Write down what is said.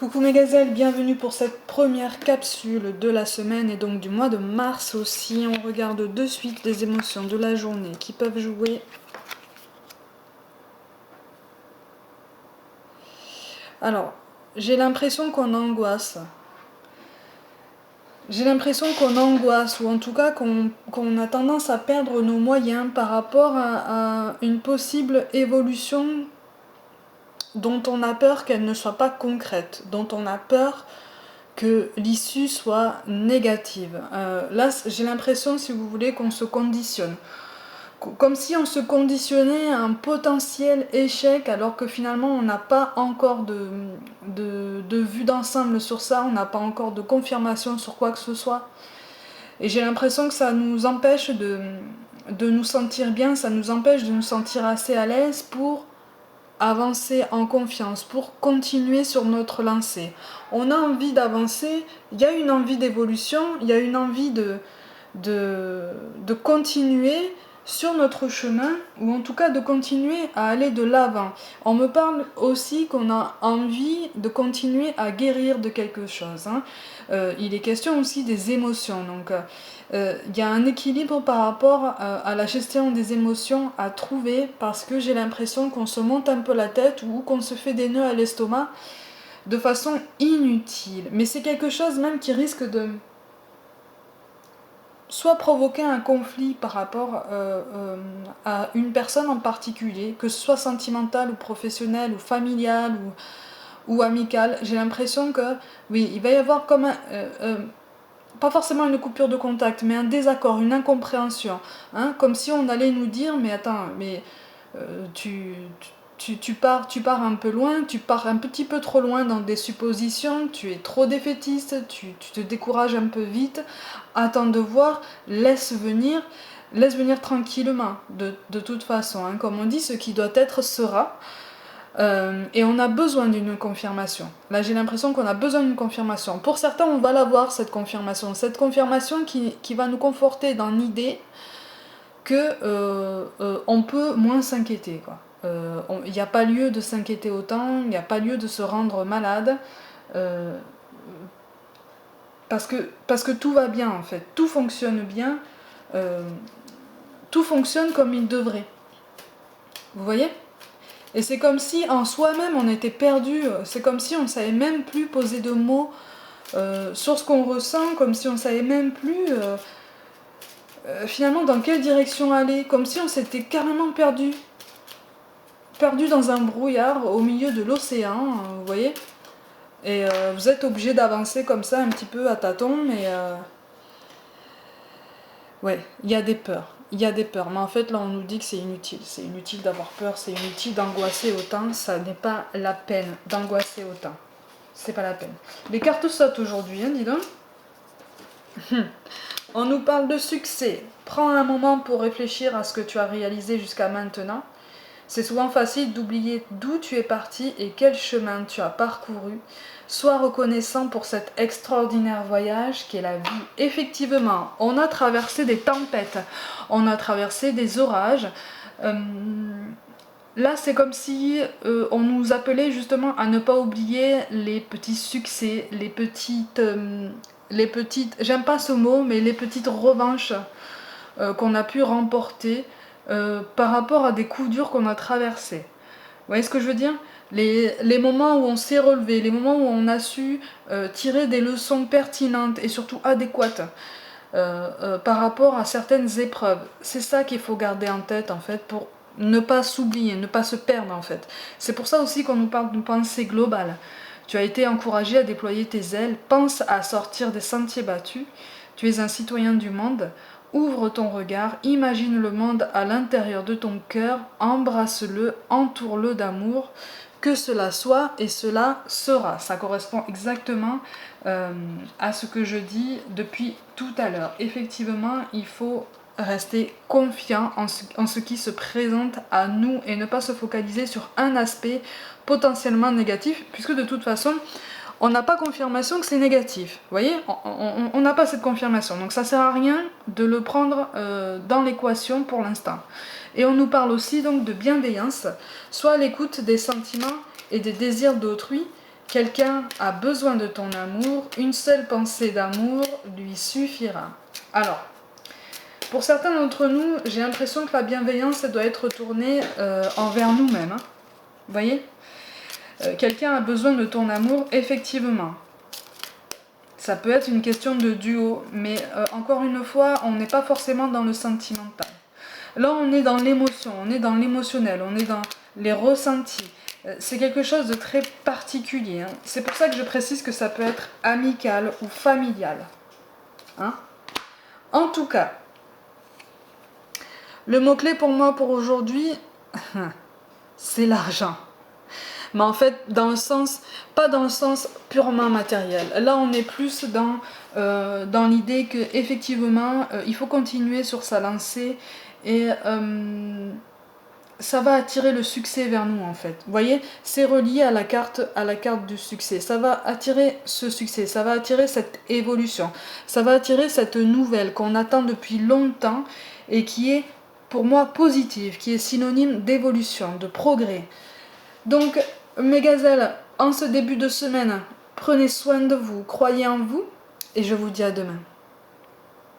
Coucou mes gazelles, bienvenue pour cette première capsule de la semaine et donc du mois de mars aussi. On regarde de suite les émotions de la journée qui peuvent jouer. Alors, j'ai l'impression qu'on angoisse. J'ai l'impression qu'on angoisse, ou en tout cas qu'on a tendance à perdre nos moyens par rapport à une possible évolution dont on a peur qu'elle ne soit pas concrète, dont on a peur que l'issue soit négative. Là, j'ai l'impression, si vous voulez, qu'on se conditionne. Comme si on se conditionnait à un potentiel échec, alors que finalement, on n'a pas encore de vue d'ensemble sur ça, on n'a pas encore de confirmation sur quoi que ce soit. Et j'ai l'impression que ça nous empêche de nous sentir bien, ça nous empêche de nous sentir assez à l'aise pour avancer en confiance, pour continuer sur notre lancée. On a envie d'avancer, il y a une envie d'évolution, il y a une envie de continuer sur notre chemin, ou en tout cas de continuer à aller de l'avant. On me parle aussi qu'on a envie de continuer à guérir de quelque chose. Il est question aussi des émotions, donc il y a un équilibre par rapport à la gestion des émotions à trouver, parce que j'ai l'impression qu'on se monte un peu la tête ou qu'on se fait des nœuds à l'estomac de façon inutile. Mais c'est quelque chose même qui risque de soit provoquer un conflit par rapport à une personne en particulier, que ce soit sentimental ou professionnel ou familial ou amical. J'ai l'impression que, oui, il va y avoir comme pas forcément une coupure de contact, mais un désaccord, une incompréhension. Comme si on allait nous dire, mais attends, mais tu pars un peu loin, tu pars un petit peu trop loin dans des suppositions, tu es trop défaitiste, tu te décourages un peu vite, attends de voir, laisse venir tranquillement, de toute façon. Comme on dit, ce qui doit être sera. Et on a besoin d'une confirmation. Là, j'ai l'impression qu'on a besoin d'une confirmation. Pour certains, on va l'avoir, cette confirmation. Cette confirmation qui va nous conforter dans l'idée que on peut moins s'inquiéter, quoi. Il n'y a pas lieu de s'inquiéter autant, il n'y a pas lieu de se rendre malade, parce que tout va bien, en fait. Tout fonctionne bien, tout fonctionne comme il devrait. Vous voyez ? Et c'est comme si en soi-même on était perdu, c'est comme si on ne savait même plus poser de mots sur ce qu'on ressent, comme si on ne savait même plus finalement dans quelle direction aller, comme si on s'était carrément perdu dans un brouillard au milieu de l'océan, vous voyez. Et vous êtes obligé d'avancer comme ça un petit peu à tâtons, mais ouais, il y a des peurs. Il y a des peurs, mais en fait là on nous dit que c'est inutile. C'est inutile d'avoir peur, c'est inutile d'angoisser autant, ça n'est pas la peine d'angoisser autant. C'est pas la peine. Les cartes sautent aujourd'hui, dis donc. On nous parle de succès. Prends un moment pour réfléchir à ce que tu as réalisé jusqu'à maintenant. C'est souvent facile d'oublier d'où tu es parti et quel chemin tu as parcouru. Sois reconnaissant pour cet extraordinaire voyage qui est la vie. Effectivement, on a traversé des tempêtes, on a traversé des orages. Là, c'est comme si on nous appelait justement à ne pas oublier les petits succès, les petites, j'aime pas ce mot, mais les petites revanches qu'on a pu remporter par rapport à des coups durs qu'on a traversés. Vous voyez ce que je veux dire ? Les moments où on s'est relevé, les moments où on a su tirer des leçons pertinentes et surtout adéquates par rapport à certaines épreuves. C'est ça qu'il faut garder en tête en fait pour ne pas s'oublier, ne pas se perdre en fait. C'est pour ça aussi qu'on nous parle d'une pensée globale. Tu as été encouragé à déployer tes ailes, pense à sortir des sentiers battus. Tu es un citoyen du monde. Ouvre ton regard, imagine le monde à l'intérieur de ton cœur, embrasse-le, entoure-le d'amour, que cela soit et cela sera. Ça correspond exactement à ce que je dis depuis tout à l'heure. Effectivement, il faut rester confiant en ce qui se présente à nous et ne pas se focaliser sur un aspect potentiellement négatif, puisque de toute façon, on n'a pas confirmation que c'est négatif. Vous voyez, on n'a pas cette confirmation. Donc ça sert à rien de le prendre dans l'équation pour l'instant. Et on nous parle aussi donc de bienveillance, soit à l'écoute des sentiments et des désirs d'autrui Quelqu'un a besoin de ton amour, une seule pensée d'amour lui suffira. Alors, pour certains d'entre nous, j'ai l'impression que la bienveillance elle doit être tournée envers nous-mêmes. Hein. Vous voyez quelqu'un a besoin de ton amour, effectivement. Ça peut être une question de duo, mais encore une fois, on n'est pas forcément dans le sentimental. Là, on est dans l'émotion, on est dans l'émotionnel, on est dans les ressentis. C'est quelque chose de très particulier. Hein. C'est pour ça que je précise que ça peut être amical ou familial. Hein. En tout cas, le mot-clé pour moi pour aujourd'hui, c'est l'argent. Mais en fait, pas dans le sens purement matériel. Là, on est plus dans l'idée qu'effectivement, il faut continuer sur sa lancée et ça va attirer le succès vers nous en fait. Vous voyez, c'est relié à la carte du succès. Ça va attirer ce succès, ça va attirer cette évolution, ça va attirer cette nouvelle qu'on attend depuis longtemps et qui est pour moi positive, qui est synonyme d'évolution, de progrès. Donc, mes gazelles, en ce début de semaine, prenez soin de vous, croyez en vous et je vous dis à demain.